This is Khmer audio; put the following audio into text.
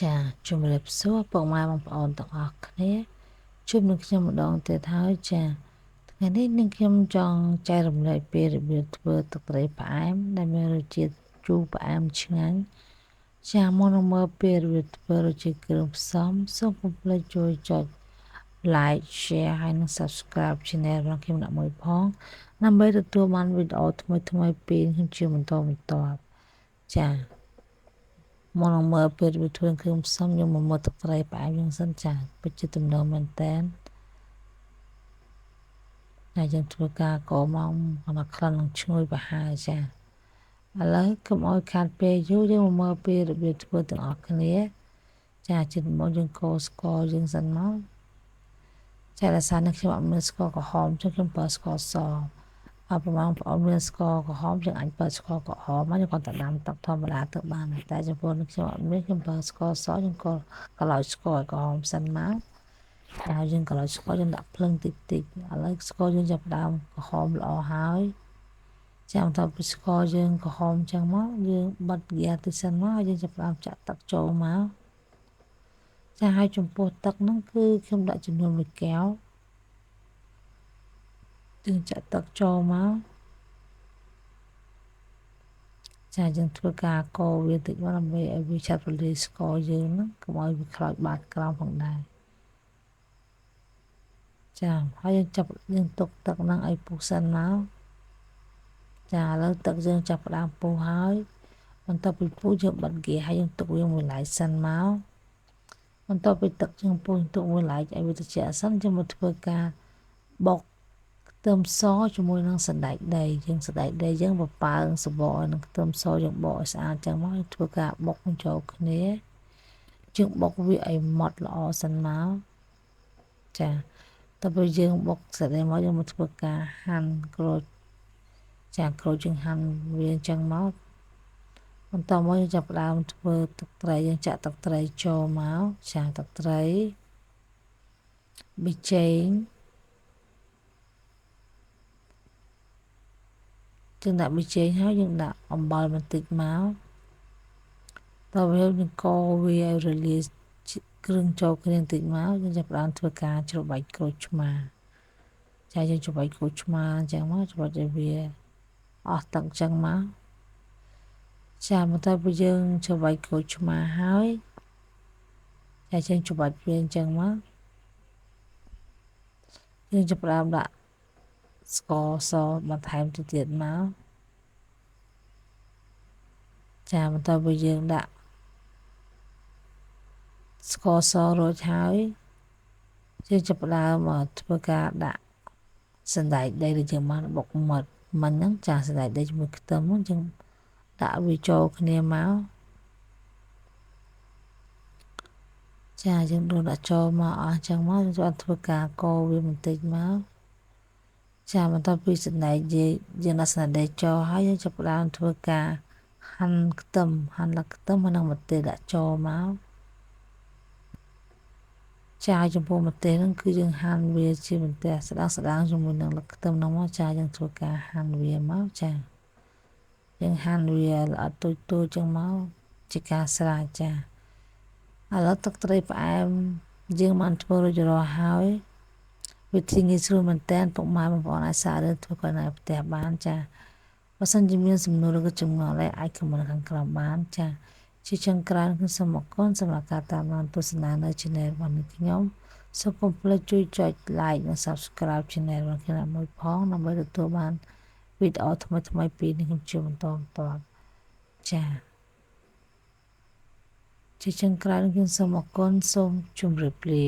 ចាជំរាបសួរពុកម៉ែបងប្អូនទាំងអស់គ្នាជួបនឹងខ្ញុំម្ដងទៀតហើយចាថ្ងៃនេះនឹងខ្ញុំចង់ចែករំលែកពីរបៀបធ្វើទឹកត្រីផ្អែមដែលមានរសជាតិជូរផ្អែមឆ្ងាញ់ចាមុននឹងមើលពីរបៀបធ្វើរសជាតិគ្រឿងផ្សំសូមកុំភ្លេចជួយចុច like share ហើយនិង subscribe channel របស់ខ្ញុំដាក់មួយផងដើម្បីទទួលបានវីដេអូថ្មីៗពីខ្ញុំជាបន្តបន្ទាប់ចាមុននឹងមើលពីរបៀបធ្វើគ្រឿងផ្សំខ្ញុំមកមើលទឹកត្រីផ្អែមយ៉ាងសិនចាពិតជាទំនើបមែនតើហើយយើងធ្វើការកូរមកដល់ក្លិននឹងឈ្ងុយប្រហើរចាឥឡូវកុំឲ្យខាតពេលយូរយើងមកមើលពីរបៀបធ្វើទាំងអស់គ្នាចាជាដំបូងយើងកូរស្ករយើងសិនមកចាដោយសារនេះខ្ញុំអត់មានស្ករក្រហមចឹងខ្ញុំប្រើស្ករសប្រហែលបងប្អូនមានស្ករក្រហមយើងអាចប្រើស្ករក្រហមមកយើងគាត់តែដាំទឹកធម្មតាទៅបានតែចំពោះនេះខ្ញុំអត់មានខ្ញុំប្រើស្ករសយើងក៏កន្លោចស្ករក្រហមសិនមកហើយយើងកន្លោចស្ករយើងដាក់ភ្លើងតិចតិចឥឡូវស្ករយើងចាប់ដើមក្រហមល្អហើយចាំតពីស្ករយើងក្រហមចឹងមកយើងបិទហ្គាសតិចសិនមកហើយយើងចាប់ដើមចាក់ទឹកចូលមកចាហើយចំពោះទឹកហ្នឹងគឺខ្ញុំដាក់ចំនួន1កែវយើងចាក់ទឹកចូលមកចាយើងធ្វើការកូរវាតិចមកដើម្បីឲ្យវាឆាប់រលាយស្ករយើងហ្នឹងកុំឲ្យវាខ្លោចបាតក្រោមផងដែរចាហើយយើងទុកទឹកហ្នឹងឲ្យពុះសិនមកចាឥឡូវទឹកយើងចាប់ផ្ដើមពុះហើយបន្ទាប់ពីពុះយើងបិទហ្គាសហើយយើងទុកវាមួយឡែកសិនមកបន្ទាប់ពីទឹកយើងពុះទុកមួយឡែកឲ្យវាត្រជាក់សិនយើងមកធ្វើការបុកខ្ទឹមសជាមួយនឹងសណ្តែកដីយើងសណ្តែកដីយើងបប៉ើងសបកនឹងខ្ទឹមសយើងបកឲ្យស្អាតចឹងមកធ្វើការបុកចូលគ្នាយើងបុកវាឲ្យម៉ត់ល្អសិនមកចាតើពេលយើងបុកស្អីមកយើងមកធ្វើការហាន់ក្រូចចាក្រូចយើងហាន់វាអញ្ចឹងមកបន្តមកយើងចាប់ផ្ដើមធ្វើទឹកត្រីយើងចាក់ទឹកត្រីចូលមកចាទឹកត្រីប៊ីចេងយើងដាក់ប៊ីចេងហើយយើងដាក់អំបិលបន្តិចមកតើវាយើងកូរវាឲ្យរលាយគ្រឿងចូលគ្នាបន្តិចមកយើងចាប់ផ្ដើមធ្វើការច្របាច់ក្រូចឆ្មាចាយើងច្របាច់ក្រូចឆ្មាអញ្ចឹងមកច្របាច់ឲ្យវាអស់ទឹកអញ្ចឹងមកចាបន្ទាប់ពីយើងច្របាច់ក្រូចឆ្មាហើយចាយើងច្របាច់វាអញ្ចឹងមកយើងចាប់ផ្ដើមដាក់ស្ករសបន្ថែមទៅទៀតមកចាបន្ទាប់ពីយើងដាក់ស្ករសរួចហើយយើងចាប់ផ្ដើមធ្វើការដាក់សណ្តែកដីដែលយើងបានបុកមិញហ្នឹងចាសណ្តែកដីជាមួយខ្ទឹមហ្នឹងយើងដាក់វាចូលគ្នាមកចាយើងដួសដាក់ចូលមកអស់ចឹងមកយើងធ្វើការកូរវាបន្តិចមកចាបន្ទាប់ពីសណ្តែកយើងដាក់សណ្តែកដីចូលហើយយើងចាប់ផ្ដើមធ្វើការហាន់ខ្ទឹមហើយនឹងម្ទេសដាក់ចូលមកចាចំពោះម្ទេសហ្នឹងគឺយើងហាន់វាជាម្ទេសស្ដើងជាមួយនឹងខ្ទឹមហ្នឹងមកចាយើងធ្វើការហាន់វាមកចាយើងហាន់វាល្អិតទូចចឹងមកជាការស្រេចចាឥឡូវទឹកត្រីផ្អែមយើងបានធ្វើរួចរាល់ហើយវិធីងាយស្រួលមែនតើពុកម៉ែបងប្អូនអាចសាករៀនធ្វើក៏នៅផ្ទះបានចាបើសិនជាមានសំណួរឬក៏ចម្ងល់អីអាចខមមិនខាងក្រោមបានចាជាចុងក្រោយខ្ញុំសូមអរគុណសម្រាប់ការតាមដានទស្សនានៅ Channel របស់ខ្ញុំសូមកុំភ្លេចជួយចុច like និង subscribe Channel របស់ខ្ញុំមួយផងដើម្បីទទួលបានវីដេអូថ្មីៗពីខ្ញុំជាបន្តបន្ទាប់ចាជាចុងក្រោយខ្ញុំសូមអរគុណសូមជម្រាបលា